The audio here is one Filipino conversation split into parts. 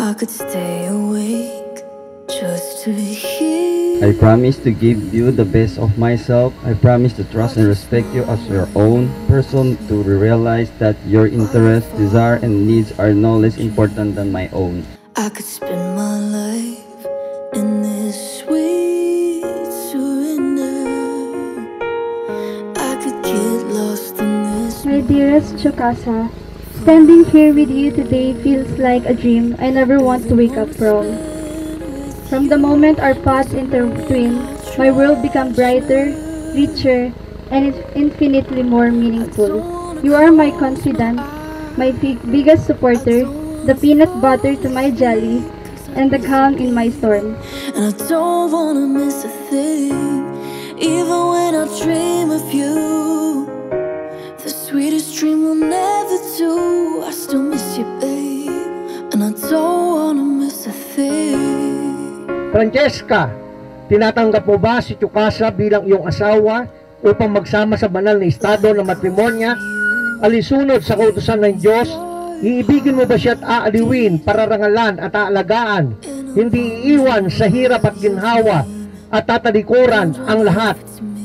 I could stay awake just to be here. I promise to give you the best of myself. I promise to trust and respect you as your own person, to realize that your interests, desire, and needs are no less important than my own. I could spend my life in this sweet surrender. I could get lost in this. My dearest Chokasa, standing here with you today feels like a dream I never want to wake up from. From the moment our paths intertwine, my world became brighter, richer, and infinitely more meaningful. You are my confidant, my biggest supporter, the peanut butter to my jelly, and the calm in my storm. And I don't wanna miss a thing, even when I dream of you. The sweetest dream will never do. I still miss you, babe, and I don't wanna miss a thing. Francesca, tinatanggap mo ba si Chokasa bilang iyong asawa upang magsama sa banal na estado ng matrimonya? Alisunod sa kautusan ng Diyos, iibigin mo ba siya at aaliwin, pararangalan at aalagaan, hindi iiwan sa hirap at ginhawa, at tatalikuran ang lahat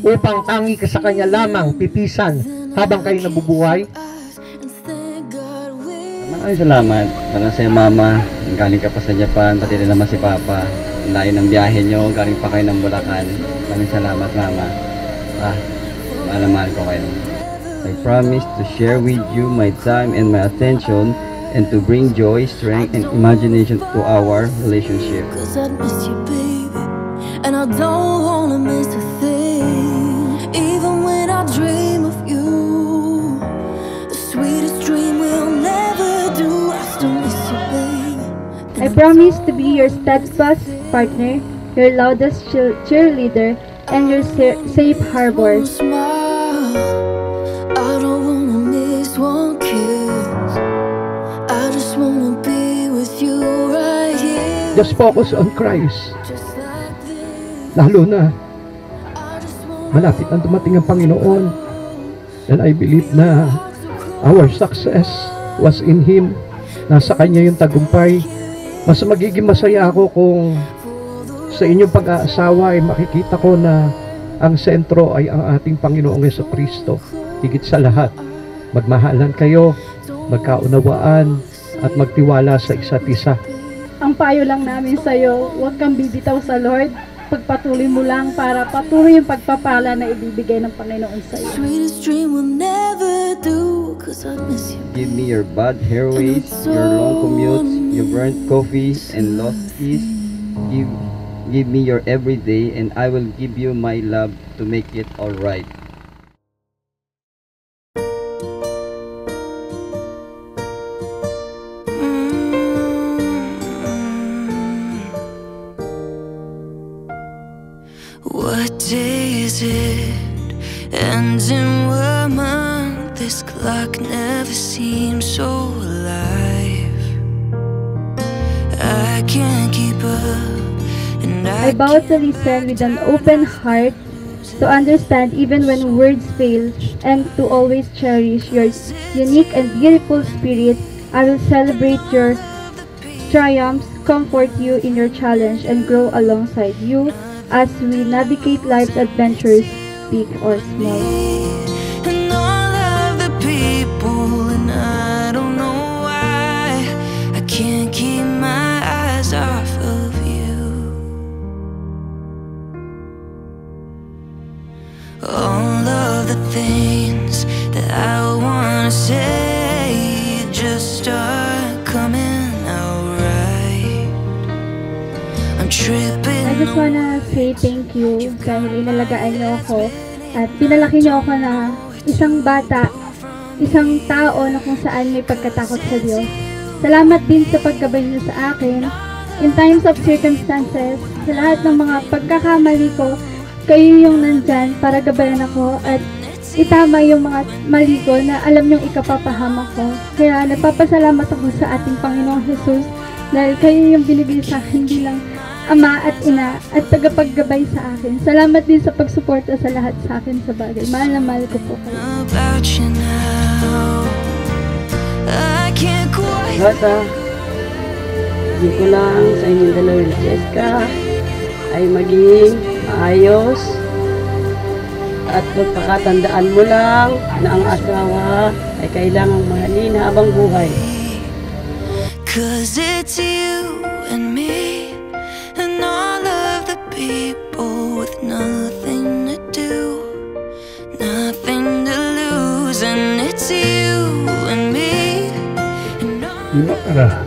upang tangi ka sa kanya lamang pipisan habang kayo nabubuhay? Maraming salamat. Para sa mama, galing ka pa sa Japan, pati rin naman si Papa. Layo ng biyahe nyo, galing pa kayo ng Bulacan. Maraming salamat, Mama. Mahal ko kayo. I promise to share with you my time and my attention, and to bring joy, strength, and imagination to our relationship. 'Cause I miss you, baby, and I don't wanna miss a thing. Even when I dream of you, the sweetest dream will never do. I still miss you, baby. I promise to be your steadfast partner, your loudest cheerleader, and your safe harbor. I don't wanna miss one kiss. I just wanna be with you right here. Just focus on Christ. Just like this. Lalo na, I just wanna malapit na dumating ang Panginoon. And I believe na our success was in Him. Nasa Kanya yung tagumpay. Mas magiging masaya ako kung sa inyong pag-aasawa ay makikita ko na ang sentro ay ang ating Panginoong Jesucristo. Higit sa lahat, magmahalan kayo, magkaunawaan, at magtiwala sa isa't isa. Ang payo lang namin sa iyo, huwag kang bibitaw sa Lord. Pagpatuloy mo lang para patuloy yung pagpapala na ibibigay ng Panginoon sa iyo. sweetest dream will never do. 'Cause I miss you. Give me your bad hairways, your long commutes, your burnt coffee, and lost keys. Give me your everyday, and I will give you my love to make it alright. What day is it? And in what month? This clock never seems so alive. I can't keep up, and I vow to listen with an open heart, to understand even when words fail, and to always cherish your unique and beautiful spirit. I will celebrate your triumphs, comfort you in your challenge, and grow alongside you as we navigate life's adventures, big or small. and all of the people, and I don't know why I can't keep my eyes off of you. All of the things that I wanna say just start coming out right. I'm tripping. I just wanna say thank you dahil inalagaan niyo ako at pinalaki niyo ako na isang bata, isang tao na kung saan may pagkatakot sa Diyos. Salamat din sa paggabay niyo sa akin in times of circumstances, sa lahat ng mga pagkakamali ko. Kayo yung nandyan para gabayan ako at itama yung mga mali ko na alam niyong ikapapahamak ko. Kaya nagpapasalamat ako sa ating Panginoong Jesus dahil kayo yung binibigay sa akin bilang Ama at Ina at tagapaggabay sa akin. Salamat din sa pagsuporta sa lahat sa akin sa bagay. Mahal na mahal ko po kayo. About you now, I can't quite. Lahat Hindi ko lang sa inyong dalawa ni Jessica ay maging maayos at pagpakatandaan mo lang na ang asawa ay kailangang mahalin habang buhay. 'Cause it's you and me and all of the people with nothing to do, nothing to lose, and it's you and me and all 今から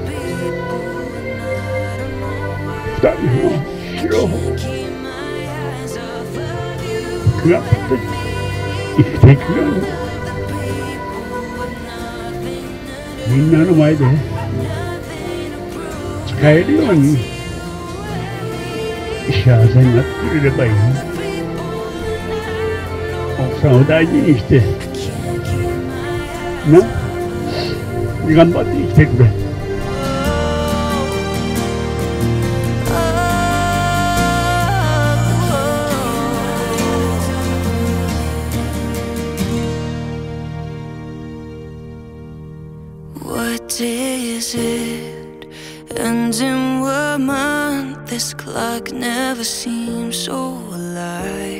二人の死を keep my eyes off of you. 頑張って生きていくようにみんなの前で使えるように幸せになってくれればいい。奥さんを大事にしてな頑張って生きてくれ。What day is it? And in what month? This clock never seems so alive.